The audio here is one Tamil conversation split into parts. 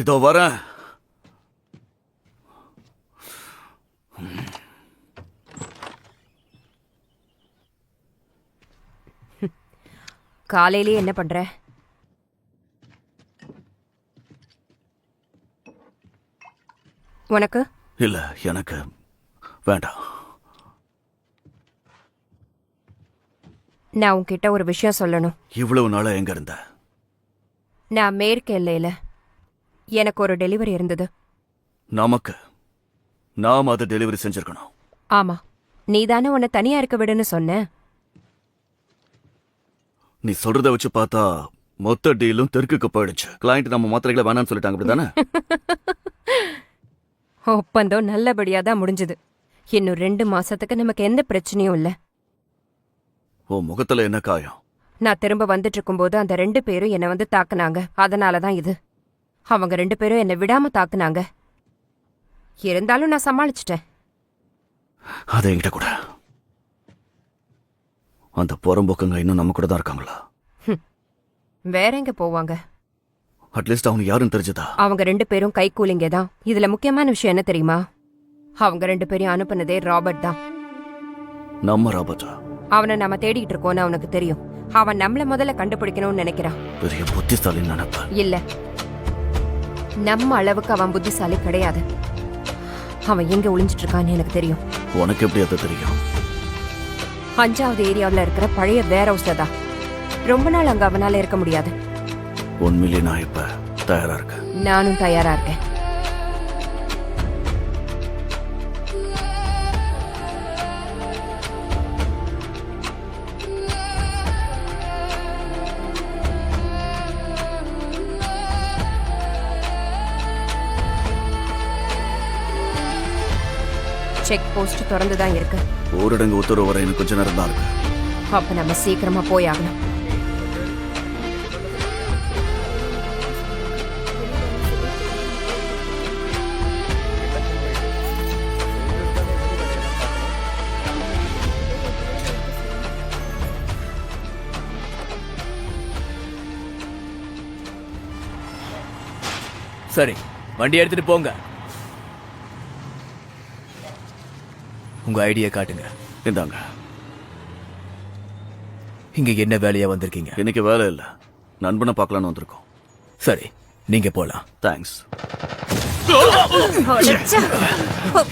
இதோ வரேன். காலையிலேயே என்ன பண்ற? உனக்கு? இல்ல, எனக்கு வேண்டாம். நான் உன்கிட்ட ஒரு விஷயம் சொல்லணும். இவ்வளவு நாளா எங்க இருந்த? நான் மேற்கு எல்லையில எனக்கு ஒரு டெலிவரி இருந்தது. நமக்கு நாம் அதை டெலிவரி செஞ்சிருக்கணும். ஆமா, நீதானே உன்னை தனியா இருக்க விடுன்னு சொன்ன. நீ சொல்றத வச்சு பார்த்தா மொத்த டீலும் தெற்குக்கு போயிடுச்சு. கிளைண்ட் நம்ம மாத்திரைகளை வேணாம்னு சொல்லிட்டாங்க, அப்படிதானே? ஒப்பந்தம் நல்லபடியா தான் முடிஞ்சது. இன்னும் 2 மாசத்துக்கு நமக்கு எந்த பிரச்சனையும் இல்ல. ஓ, முகத்துல என்ன காயம்? நான் திரும்ப வந்துட்டு இருக்கும்போது அந்த 2 பேரும் என்னை வந்து தாக்குனாங்க. அதனாலதான் இது. அவங்க 2 பேரும் என்னை விடாம தாக்குனாங்க. இருந்தாலும் நான் சமாளிச்சிட்டேன். அதை என்கிட்ட கூட. அந்த புறம்போக்குங்க இன்னும் நம்ம கூட தான் இருக்காங்களா? வேற எங்க போவாங்க? அட்லீஸ்ட் அவங்க யாருன்னு தெரிஞ்சதா? அவங்க 2 பேரும் கை கூலிங்க தான். இதுல முக்கியமான விஷயம் என்ன தெரியுமா? அவங்க 2 பேரையும் அனுப்புனதே ராபர்ட் தான். நம்ம ராபர்ட்டா? அவனை நாம தேடிட்டு இருக்கோம்னு அவனுக்கு தெரியும். அவன் நம்மள முதல்ல கண்டுபிடிக்கணும்னு நினைக்கிறான். பெரிய புத்திசாலின்னு நினைப்ப. இல்ல, நம்ம அளவுக்கு அவன் புத்திசாலி கிடையாது. அவன் எங்க ஒளிஞ்சிட்டு இருக்கான்னு எனக்கு தெரியும். உனக்கு எப்படி அது தெரியும்? 5வது ஏரியாவில் இருக்கிற பழைய வேர் ஹவுஸ்ல தான். ரொம்ப நாள் அங்க அவனால இருக்க முடியாது. உண்மையிலே நான் இப்ப தயாரா இருக்கேன். நானும் தயாரா இருக்கேன். செக் போஸ்ட் திறந்து தான் இருக்கு. ஊரடங்கு உத்தரவு வர இன்னும் கொஞ்ச நேரம் தான் இருக்கு. அப்ப நம்ம சீக்கிரமா போய் ஆகணும். சரி, வண்டி எடுத்துட்டு போங்க. உங்க ஐடியா காட்டுங்க. இந்தாங்க. இங்க என்ன வேலையா வந்திருக்கீங்க? இன்னைக்கு வேலை இல்ல, நண்பனை பார்க்கலான்னு வந்திருக்கோம். சரி, நீங்க போலாம். தேங்க்ஸ்.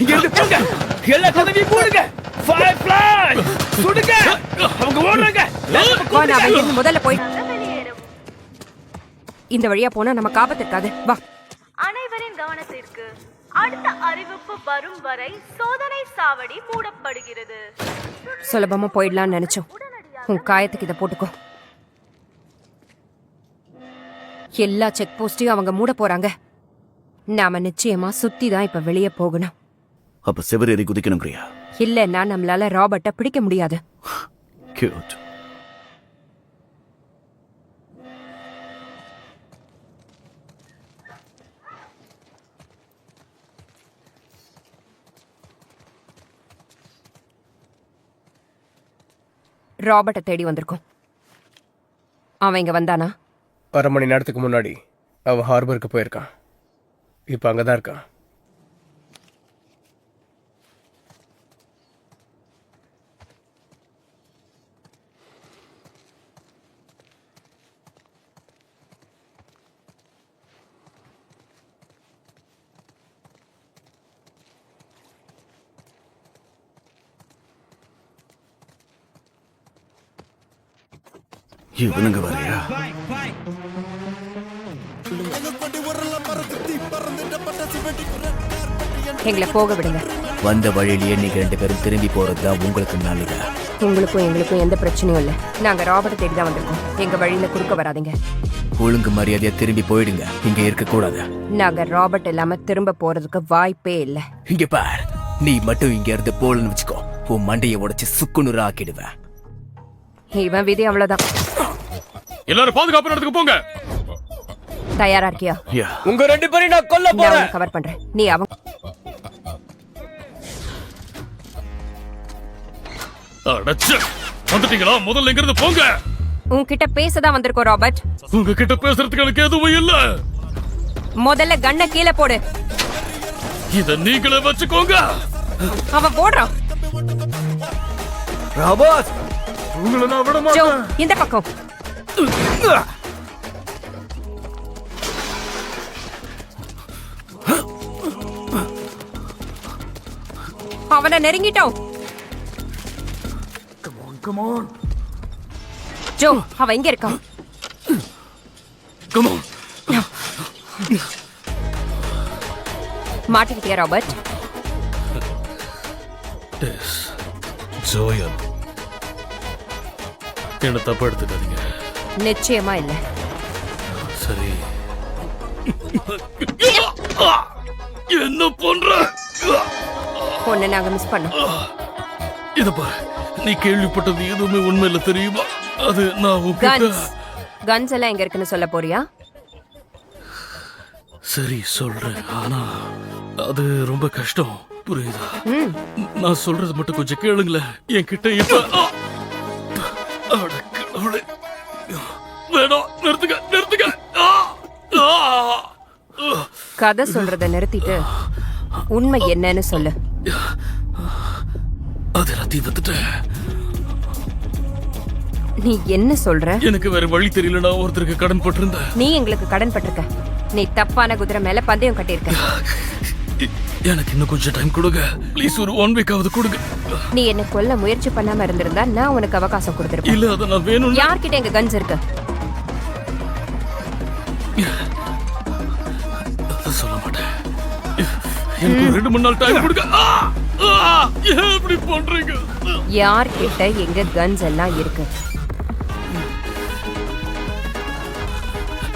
இங்க இருந்து போங்க. எல்லா கதவையும் மூடுங்க. ஃபயர் ஃப்ளை சுடுங்க. அவங்க ஓடுறாங்க. முதல்ல போய் இந்த வழியா போனா நம்ம காபத்து இருக்காது. வா. அனைவரின் கவனத்திற்கு அடுத்த அறிவிப்பு வரும் வரை சோதனை சாவடி மூடப்படுகிறது. சுலபமா போயிடலாம்னு நினைச்சோம். உன் காயத்துக்கு இதை போட்டுக்கோ. எல்லா செக் போஸ்டையும் அவங்க மூட போறாங்க. நாம நிச்சயமா சுத்தி தான் இப்ப வெளியே போகணும். அப்ப செவரேறி குதிக்கணும் பிரியா? இல்லன்னா நம்மளால ராபர்ட்டை பிடிக்க முடியாது. கியூட். ராபர்ட்டை தேடி வந்திருக்கோம். அவன் இங்க வந்தானா? 1/2 மணி நேரத்துக்கு முன்னாடி அவன் ஹார்பருக்கு போயிருக்கான். இப்போ அங்கதான் இருக்கான். இவனுங்க வரையா? எங்களை போக விடுங்க. வந்த வழியிலேயே நீங்க 2 பேரும் திரும்பி போறதுதான் உங்களுக்கு நல்லது. உங்களுக்கும் எங்களுக்கும் எந்த பிரச்சனையும் இல்லை. நாங்க ராபர்ட் தேடி தான் வந்திருக்கோம். எங்க வழியில குறுக்க வராதீங்க. ஒழுங்கு மரியாதையா திரும்பி போயிடுங்க. இங்க இருக்க கூடாது. நாங்க ராபர்ட் இல்லாம திரும்ப போறதுக்கு வாய்ப்பே இல்ல. இங்க பார், நீ மட்டும் இங்க இருந்து போலன்னு வச்சுக்கோ, உன் மண்டையை உடைச்சு சுக்குநூறு ஆக்கிடுவேன். இவன் விதி அவ்வளவுதான். எல்லாரும் பாதுகாப்பு இடத்துக்கு போங்க. தயாரா இருக்கியா? உங்க 2 பேரையும் நான் கொல்ல போறேன். கவர் பண்றேன். நீ அவங்க அடச்சே, வந்துட்டீங்களா? முதல்ல இங்க இருந்து போங்க. உன்கிட்ட பேசதான் வந்திருக்கோம் ராபர்ட். உங்ககிட்ட பேசுறதுக்கு எனக்கு எதுவும் இல்ல. முதல்ல கண்ண கீழே போடு. இத நீங்களே வச்சுக்கோங்க. அவன் போடுறான். ராபர்ட், உங்களை நான் விட ஜோ, மாட்டேன். இந்த பக்கம். அவனை நெருங்கிட்டோம். Come on. ஜோ, அவன் எங்க இருக்கான்? Come on. மாட்டிக்கிட்டியா ராபர்ட்? டெஸ், ஜோயல், என்ன தப்பா எடுத்துக்காதீங்க. நிச்சயமா இல்ல. சரி. என்ன பண்ற? உன்னை நாங்க மிஸ் பண்ணோம். இத பாரு, நீ கேள்விப்பட்டது எதுவுமே உண்மை இல்ல தெரியுமா? அது நான் உன்கிட்ட... கன்ஸ் எல்லாம் எங்க இருக்குன்னு சொல்ல போறியா? சரி சொல்றேன், ஆனா அது ரொம்ப கஷ்டம், புரியுதா? நான் சொல்றது மட்டும் கொஞ்சம் கேளுங்களேன். என்கிட்ட இப்ப அட கடவுளே. வேணாம், நிறுத்துங்க நிறுத்துங்க. கதை சொல்றத நிறுத்திட்டு உண்மை என்னன்னு சொல்லு. அது எல்லாத்தையும் வந்துட்டேன். நீ என்ன சொல்ற? எனக்கு வேற வழி தெரியல. நான் ஒருத்தருக்கு கடன் பட்டிருந்தேன். நீ எங்களுக்கு கடன் பட்டிருக்க. நீ தப்பான குதிரை மேல பந்தயம் கட்டியிருக்க. எனக்கு இன்னும் கொஞ்சம் டைம் கொடுங்க ப்ளீஸ். ஒரு 1 வீக் ஆவது கொடுங்க. நீ என்ன கொல்ல முயற்சி பண்ணாம இருந்திருந்தா நான் உனக்கு அவகாசம் கொடுத்திருப்பேன். இல்ல, அத நான் வேணும். யார்கிட்ட எங்க கன்ஸ் இருக்கு? அத சொல்ல மாட்டேன். எனக்கு ஒரு 2-3 நாள் டைம் கொடுங்க. ஏன் இப்படி பண்றீங்க? யார்கிட்ட எங்க கன்ஸ் எல்லாம் இருக்கு?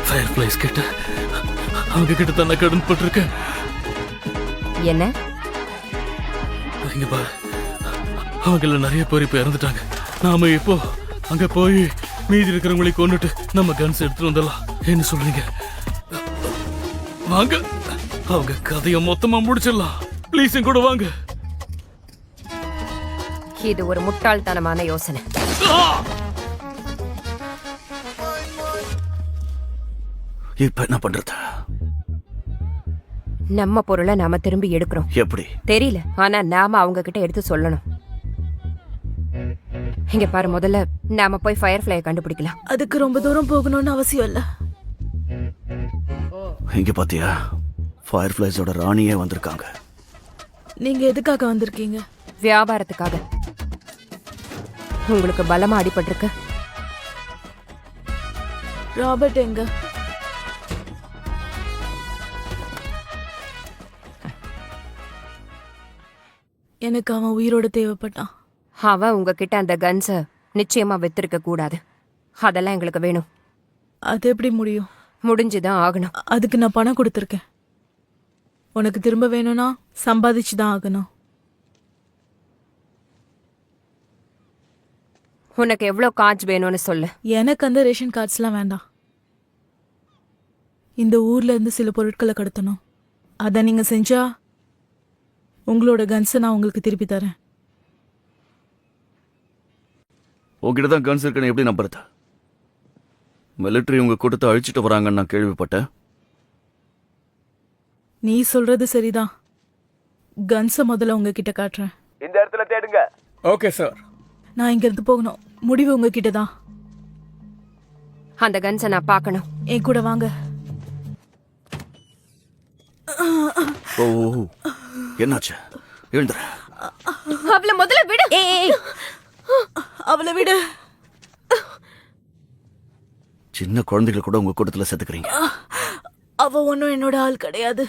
ஃபயர் பிளேஸ் கிட்ட, அவங்க கிட்ட தான் நான் கடன் பட்டிருக்கேன். என்ன? இங்க பாரு, அவங்கள நிறைய பேர் இப்ப இறந்துட்டாங்க. நாம இப்போ அங்க போய் மீதி இருக்கிறவங்களை கொண்டுட்டு நம்ம கன்ஸ் எடுத்துட்டு வந்துடலாம். என்ன சொல்றீங்க? வாங்க, அவங்க கதையை மொத்தமா முடிச்சிடலாம். ப்ளீஸ் என் கூட வாங்க. இது ஒரு முட்டாள்தனமான யோசனை. இப்ப என்ன பண்றது? நம்ம பொருளை நாம திரும்பி எடுக்கிறோம். எப்படி? தெரியல, ஆனா நாம அவங்க கிட்ட எடுத்து சொல்லணும். இங்க பாரு, முதல்ல நாம போய் ஃபயர் ஃப்ளையை கண்டுபிடிக்கலாம். அதுக்கு ரொம்ப தூரம் போகணும்னு அவசியம் இல்ல. இங்க பாத்தியா, ஃபயர் ஃபிளைஸோட ராணியே வந்திருக்காங்க. நீங்க எதுக்காக வந்திருக்கீங்க? வியாபாரத்துக்காக. உங்களுக்கு பலமா அடிபட்டிருக்கு. ராபர்ட் எங்க? எனக்கு அவன் உயிரோட தேவைப்பட்டான். அவன் உங்ககிட்ட அந்த கன்ஸ நிச்சயமா வித்திருக்க கூடாது. அதெல்லாம் எங்களுக்கு வேணும். அது எப்படி முடியும்? முடிஞ்சுதான் ஆகணும். அதுக்கு நான் பணம் கொடுத்துருக்கேன். உனக்கு திரும்ப வேணும்னா சம்பாதிச்சுதான் ஆகணும். உனக்கு எவ்வளவு காசு வேணும்னு சொல்லு. எனக்கு அந்த ரேஷன் கார்ட்ஸ்லாம் வேண்டாம். இந்த ஊர்ல இருந்து சில பொருட்களை கடத்தணும். அதை நீங்க செஞ்சா உங்களோட கன்ஸை நான் உங்களுக்கு திருப்பி தரேன். உங்ககிட்ட தான் கன்ஸ் இருக்குன்னு எப்படி நம்புறது? மிலிட்டரி உங்க கூட்டத்தை அழிச்சிட்டு வராங்கன்னு நான் கேள்விப்பட்டேன். நீ சொல்றது சரிதான். கன்ஸை முதல்ல உங்ககிட்ட காட்டுறேன். இந்த இடத்துல தேடுங்க. Okay sir. நான் இங்க இருந்து போகணும். முடிவு உங்ககிட்ட தான். அந்த கன்ஸை நான் பார்க்கணும். என் கூட வாங்க. ஓ, என்னாச்சு? எழுந்துற. அவளை முதல்ல விடு. ஏய், அவளை விடு. சின்ன குழந்தைகள் கூட உங்க கூட்டத்துல சேர்த்துக்கிறீங்க. அவ ஒன்றும் என்னோட ஆள் கிடையாது.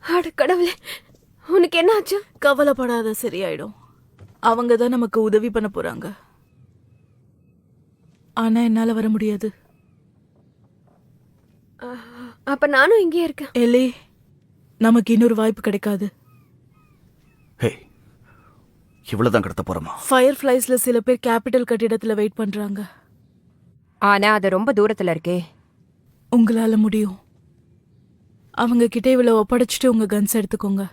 அட கடவுளே, உனக்கு என்ன ஆச்சு? கவலைப்படாத, சரியாயிடும். அவங்க தான் நமக்கு உதவி பண்ண போறாங்க. ஆனா என்னால வர முடியாது. அப்ப நானும் இங்கே இருக்கேன். எலே, நமக்கு இன்னொரு வாய்ப்பு கிடைக்காது. ஹே, இவ்வளவுதான் கடத்த போறோமா? ஃபயர் ஃபிளைஸ்ல சில பேர் கேபிட்டல் கட்டிடத்துல வெயிட் பண்றாங்க. ஆனா அது ரொம்ப தூரத்துல இருக்கே. உங்களால முடியும். அவங்க கிட்ட இவ்வளவு ஒப்படைச்சிட்டு உங்க கன்ஸ் எடுத்துக்கோங்க.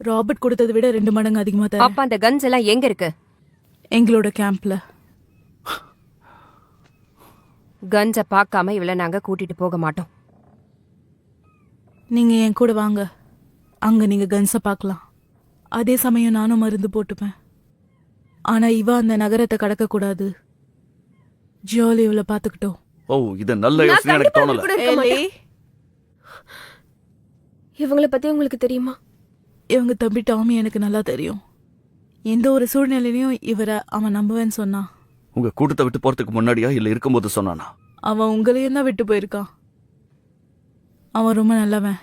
ராபர்ட் கொடுத்ததை விட 2 மடங்கு அதிகமா தரேன். அப்ப அந்த கன்ஸ் எல்லாம் எங்க இருக்கு? எங்களோட கேம்ப்ல. கன்ஸை பார்க்காம இவளை நாங்க கூட்டிட்டு போக மாட்டோம். நீங்க என் கூட வாங்க, அங்க நீங்க கன்ஸை பார்க்கலாம். அதே சமயம் நானும் மருந்து போட்டுப்பேன். ஆனா இவ அந்த நகரத்தை கடக்க கூடாது. ஜாலி இவளை பாத்துக்கிட்டோம். ஓ இது நல்ல யோசனை, எனக்கு தோணல. ஏலே, இவங்களை பத்தி உங்களுக்கு தெரியுமா? இவங்க தம்பி டாமி எனக்கு நல்லா தெரியும். எந்த ஒரு சூழ்நிலையிலையும் இவரை அவன் நம்புவேன்னு சொன்னான். உங்க கூட்டத்தை விட்டு போறதுக்கு முன்னாடியா இல்ல இருக்கும்போது சொன்னானா? அவன் உங்களையும் தான் விட்டு போயிருக்கான். அவன் ரொம்ப நல்லவன்.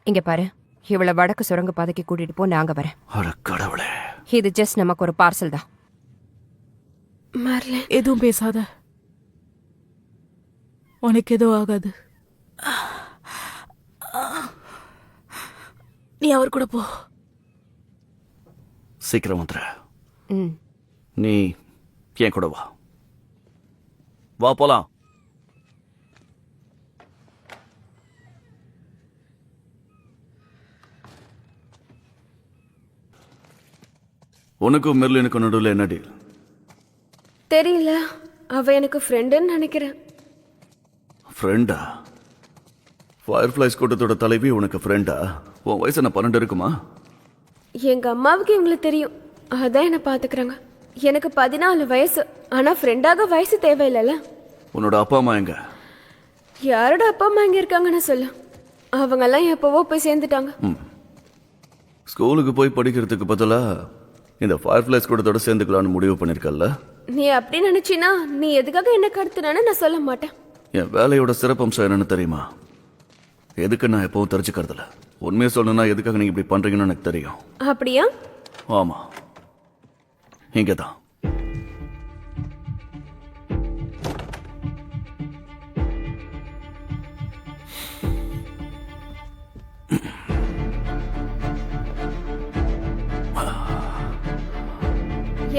இங்க பாரு, இவளை வடக்கு சுரங்க பாதைக்கு கூட்டிட்டு போ, நாங்க வரேன். அட கடவுளே. இது ஜஸ்ட் நமக்கு ஒரு பார்சல் தான். மார்லன், எதுவும் பேசாத, உனக்கு எதுவும் ஆகாது. நீ அவர் கூட போ. சீக்கிரம் வந்துரு. ம். நீ என் கூட வா. வா போலாம். உனக்கும் மெர்லினுக்கும் நடுவில் என்ன டீல்? தெரியல. அவ எனக்கு ஃப்ரெண்டுன்னு நினைக்கிறேன். ஃப்ரெண்டா? ஃபயர்ஃப்ளைஸ் கூட்டத்தோட தலைவி உனக்கு ஃப்ரெண்டா? உன் வயசு என்ன 12 இருக்குமா? எங்க அம்மாவுக்கு இவங்களை தெரியும், அதான் என்ன பாத்துக்கிறாங்க. எனக்கு 14 வயசு. ஆனா ஃப்ரெண்டாக வயசு தேவையில்லைல்ல. உன்னோட அப்பா அம்மா எங்க? யாரோட அப்பா அம்மா இங்க இருக்காங்கன்னு சொல்ல. அவங்கெல்லாம் எப்பவோ போய் சேர்ந்துட்டாங்க. ஸ்கூலுக்கு போய் படிக்கிறதுக்கு பதிலா இந்த ஃபயர்ஃப்ளைஸ் கூட்டத்தோட சேர்ந்துக்கலான்னு முடிவு பண்ணிருக்கல்ல? நீ அப்படி நினைச்சினா நீ எதுக்காக என்ன கடத்தினான்னு நான் சொல்ல மாட்டேன். என் வேலையோட சிறப்பம்சம் என்னன்னு தெரியுமா? எதுக்கு நான் எப்பவும் தெரிஞ்சுக்கிறதில்ல. உண்மையை சொல்லணும்னா எதுக்காக நீங்க இப்படி பண்றீங்கன்னு எனக்கு தெரியும். அப்படியா? ஆமா, இங்கதான்.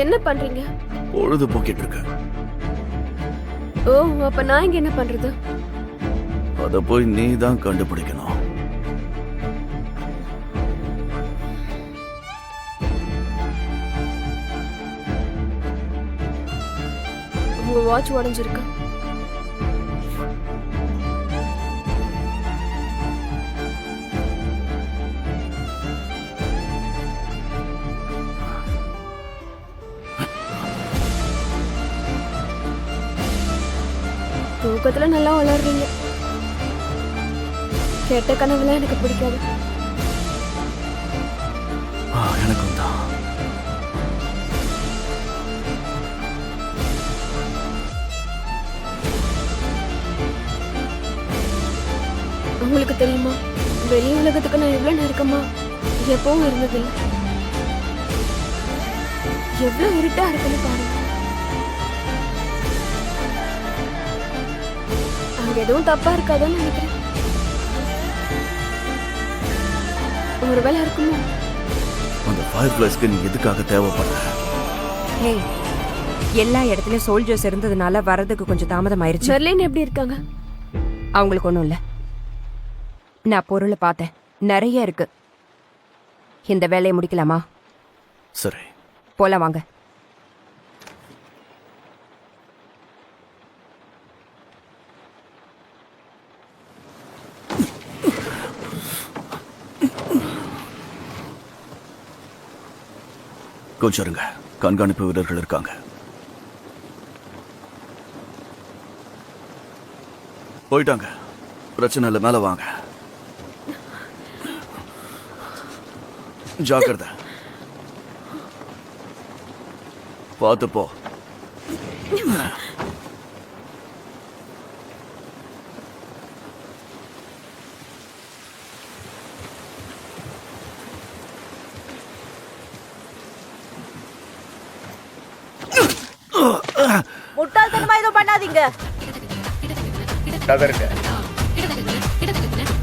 என்ன பண்றீங்க? பொழுது போக்கிட்டு இருக்க. ஓ, அப்ப நான் இங்க என்ன பண்றது? அத போய் நீ தான் கண்டுபிடிக்கணும். உங்க வாட்ச் உடைஞ்சிருக்கு. தூக்கத்துல நல்லா வளர்றீங்க. கெட்ட கனவுலாம் எனக்கு பிடிக்காது. எனக்கும் தான். உங்களுக்கு தெரியுமா, வெளி உலகத்துக்கு நான் எவ்வளவு நெருக்கமா எப்பவும் இருந்ததில்லை. எவ்வளவு இருட்டா இருக்குன்னு பாருங்க. அங்க எதுவும் தப்பா இருக்காதுன்னு நினைக்கிறேன். ஒருவேளை இருக்குமோ? அந்த ஃபயர்ஃப்ளைஸ்க்கு நீ எதுக்காக தேவைப்படுற? ஹே, எல்லா இடத்துலயும் சோல்ஜர்ஸ் இருந்ததுனால வரதுக்கு கொஞ்சம் தாமதம் ஆயிருச்சு. மெர்லின் எப்படி இருக்காங்க? அவங்களுக்கு ஒண்ணும் இல்ல. நான் பொருளை பார்த்தேன், நிறைய இருக்கு. இந்த வேலையை முடிக்கலாமா? சரி, போலாம் வாங்க. கொஞ்சம் இருங்க, கண்காணிப்பு வீரர்கள் இருக்காங்க. போயிட்டாங்க, பிரச்சனை இல்லை, மேல வாங்க. ஜாக்கிரதை, பார்த்து போ. முட்டாள்தனமா எதுவும் பண்ணாதீங்க. நகருங்க.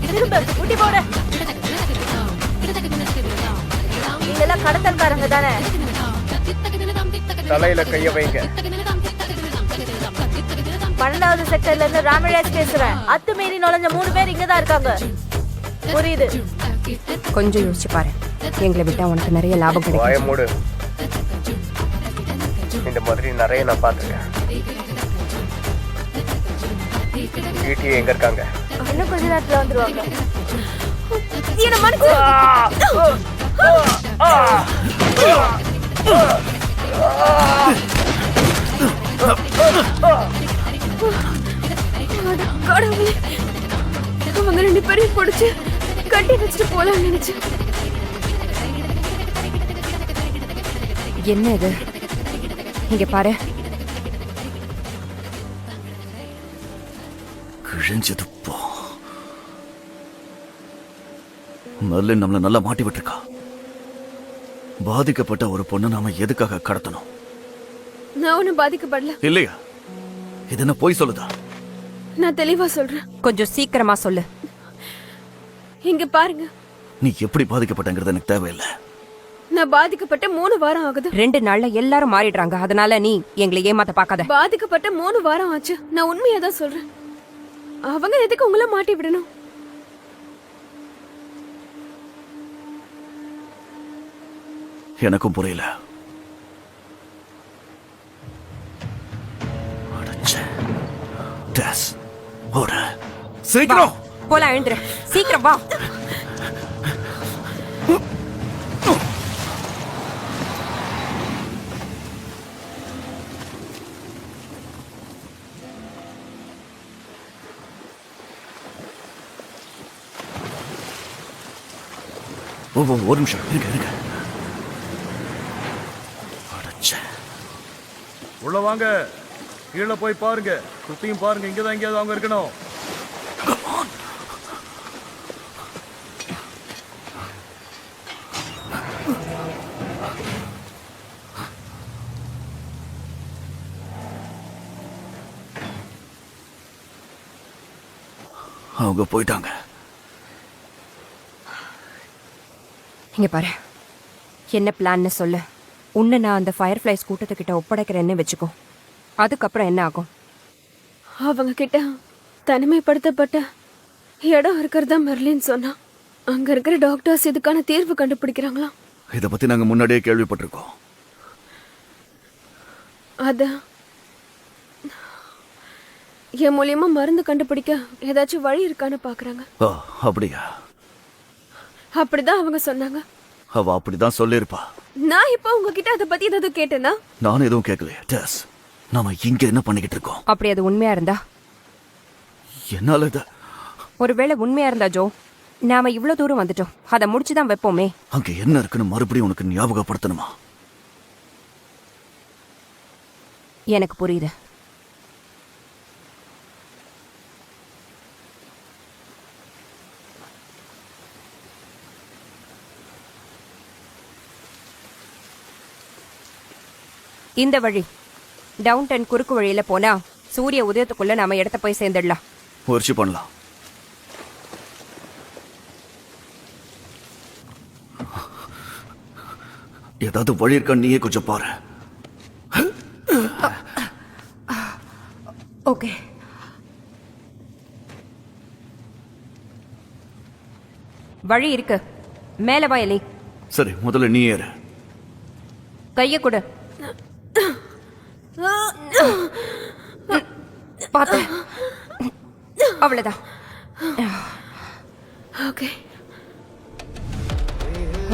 திரும்ப குட்டி போடு. நீங்கெல்லாம் கடத்தல்காரங்க தானே? தலையில கைய வைங்க. 12வது செக்டர்ல இருந்து ராமராஜ் பேசுறேன். அத்துமீறி நுழைஞ்ச 3 பேர் இங்கதான் இருக்காங்க. புரியுது? கொஞ்சம் யோசிச்சு பாரு. எங்களை விட்டா உனக்கு நிறைய லாபம் வாய கிடைக்கும். மூடு. இந்த மாதிரி நிறைய நான் பார்த்துருக்கேன். ஈட்டி எங்க இருக்காங்க? இன்னும் கொஞ்ச நேரத்துல வந்துருவாங்க. என்ன மன்னிச்சு கடவுளே, அவங்க 2 பேரையும் பிடிச்சு கட்டி வச்சுட்டு போலாம்னு நினைச்சேன். என்ன இது? இங்க பாரு. கிழிஞ்சது போ. மெர்லின் நம்மள நல்லா மாட்டி விட்டுருக்கா. பாதிக்கப்பட்ட ஒரு பொண்ணை நாம எதுக்காக கடத்தணும்? நான் ஒன்னும் பாதிக்கப்படல. இல்லையா? இது என்ன பொய் சொல்லுதா? நான் தெளிவா சொல்றேன். கொஞ்சம் சீக்கிரமா சொல்லு. இங்க பாருங்க, நீ எப்படி பாதிக்கப்பட்டங்கிறது எனக்கு தேவையில்லை. நான் பாதிக்கப்பட்ட 3 வாரம் ஆகுது. 2 நாள்ல எல்லாரும் மாறிடுறாங்க. அதனால நீ எங்களை ஏமாத்த பார்க்காத. பாதிக்கப்பட்ட 3 வாரம் ஆச்சு. நான் உண்மையா தான் சொல்றேன். அவங்க எதுக்கு உங்களை மாட்டி விடணும்? எனக்கும் புரியல. அடச்சே. டேஸ். ஓடு. சீக்கிரம். போலாம், எழுந்துரு. சீக்கிரம் வா. ஒரு நிமிஷம் இருக்க. அடச்சே. உள்ள வாங்க, கீழே போய் பாருங்க, சுத்தியும் பாருங்க, இங்கதான் எங்கேயாவது அவங்க இருக்கணும். அவங்க போயிட்டாங்க. இங்க பாரு, என்ன பிளான்னு சொல்லு. உன்னை நான் அந்த ஃபயர்ஃப்ளைஸ் கூட்டத்துக்கிட்ட ஒப்படைக்கிறேன்னு வச்சுக்கோ. அதுக்கப்புறம் என்ன ஆகும்? அவங்க கிட்ட தனிமைப்படுத்தப்பட்ட இடம் இருக்கிறதா மெர்லின் சொன்னா. அங்க இருக்கிற டாக்டர்ஸ் இதுக்கான தீர்வு கண்டுபிடிக்கிறாங்களாம். இத பத்தி நாங்க முன்னாடியே கேள்விப்பட்டிருக்கோம். அத என் மூலியமா மருந்து கண்டுபிடிக்க ஏதாச்சும் வழி இருக்கான்னு பாக்குறாங்க. அப்படியா? அப்படிதான் அவங்க சொன்னாங்க. அவ அப்படிதான் சொல்லிருப்பா. நான் இப்ப உங்ககிட்ட அதை பத்தி ஏதாவது கேட்டேன்னா? நான் எதுவும் கேட்கலையே. டஸ், நாம இங்க என்ன பண்ணிக்கிட்டு இருக்கோம்? அப்படி அது உண்மையா இருந்தா? என்னால இத ஒருவேளை உண்மையா இருந்தா ஜோ, நாம இவ்வளவு தூரம் வந்துட்டோம். அதை முடிச்சுதான் வைப்போமே. அங்க என்ன இருக்குன்னு மறுபடியும் உனக்கு ஞாபகப்படுத்தணுமா? எனக்கு புரியுது. இந்த வழி டவுன் 10 குறுக்கு வழியில போனா சூரிய உதயத்துக்குள்ள நாம இடத்த போய் சேர்ந்துடலாம். முயற்சி பண்ணலாம். ஏதாவது வழி இருக்கா? நீயே கொஞ்சம் பாரு. ஓகே. வழி இருக்கு. மேல வா எலி. சரி, முதல்ல நீ ஏறு. கைய கொடு. பாத்து. அவ்வளவுதான். ஓகே.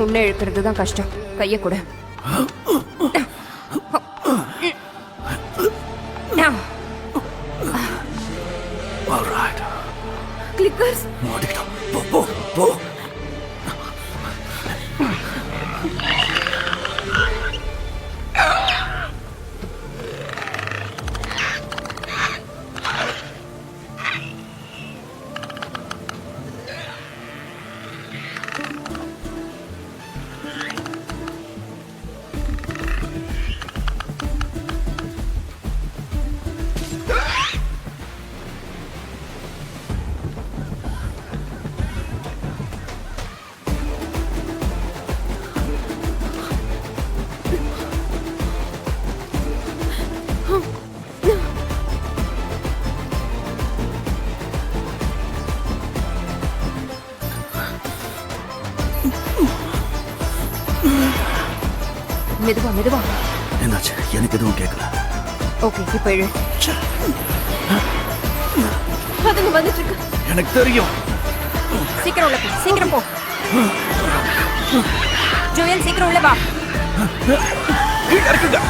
உன்னை இழுக்கிறது தான் கஷ்டம். கைய கொடு. Alright. கிளிக்கர்ஸ். மாட்டிக்கிட்டோம். போ போ போ. மெதுவா மெதுவா. என்னாச்சு? எனக்கு எதுவும் கேட்கல. ஓகே, இப்ப எழு. அதுங்க வந்துட்டு இருக்கு. எனக்கு தெரியும். சீக்கிரம் உள்ள போ, சீக்கிரம் போ. ஜோயல் சீக்கிரம் உள்ள வா. கீழே இருக்குங்க.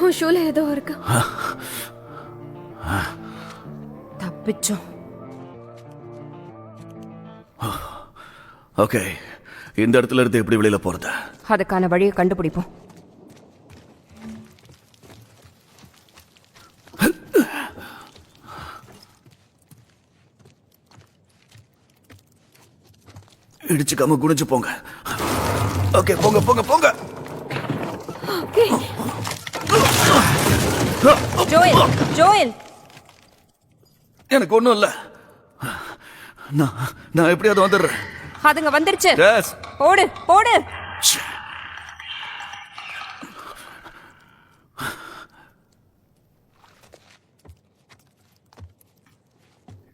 உன் ஷூல ஏதோ இருக்கு. தப்பிச்சோம். ஓகே, இந்த இடத்துல இருந்து எப்படி வெளியில போறது? அதுக்கான வழியை கண்டுபிடிப்போம். இடிச்சுக்காம குனிஞ்சு போங்க. ஓகே, போங்க போங்க போங்க. Joel, Joel. எனக்கு ஒண்ணும் இல்ல. நான் எப்படியாவது வந்துடுறேன். அதுங்க வந்துருச்சு. டேஸ். ஓடு ஓடு.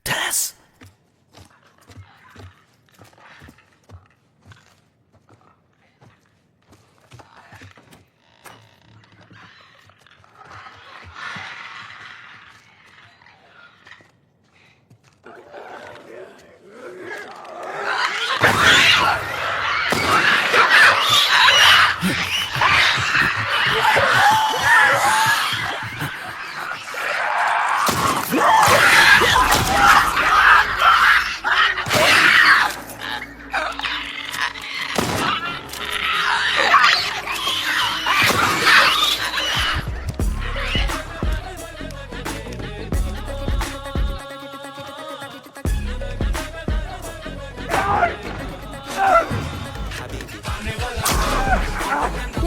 டேஸ்.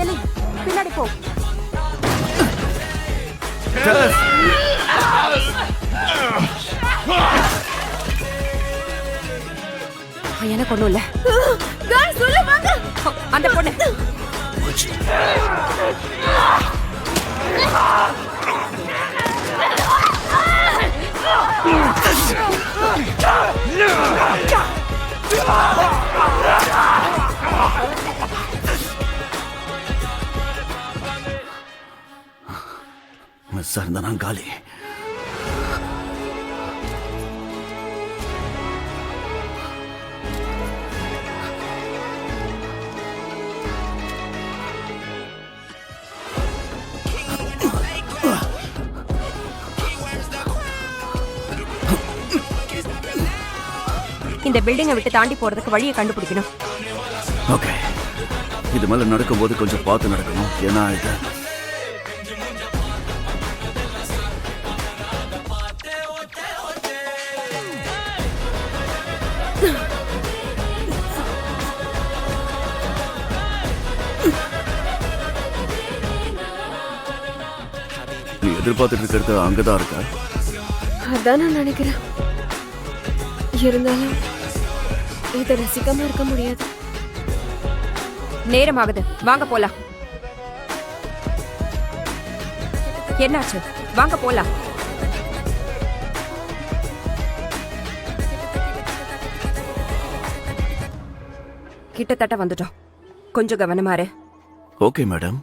எலி, பின்னாடி போ. டேஸ். எனக்கு ஒண்ணும் இல்ல. காய்ஸ் உள்ள வாங்க. அந்த பொண்ணு. மிஸ் இருந்தா நான் காலி. இந்த பில்டிங்கை விட்டு தாண்டி போறதுக்கு வழியை கண்டுபிடிக்கணும். ஓகே, இது மேல நடக்கும்போது கொஞ்சம் பார்த்து நடக்கணும். ஏன்னா இது நீ எதிர்பார்த்துட்டு இருக்கிறது அங்கதான் இருக்கா? அதான் நான் நினைக்கிறேன். இருந்தாலும் இதை ரசிக்காம இருக்க முடியாது. நேரமாகுது, வாங்க போலாம். என்னாச்சு? வாங்க போலாம். கிட்டத்தட்ட வந்துட்டோம். கொஞ்சம் கவனமா இரு. Okay madam.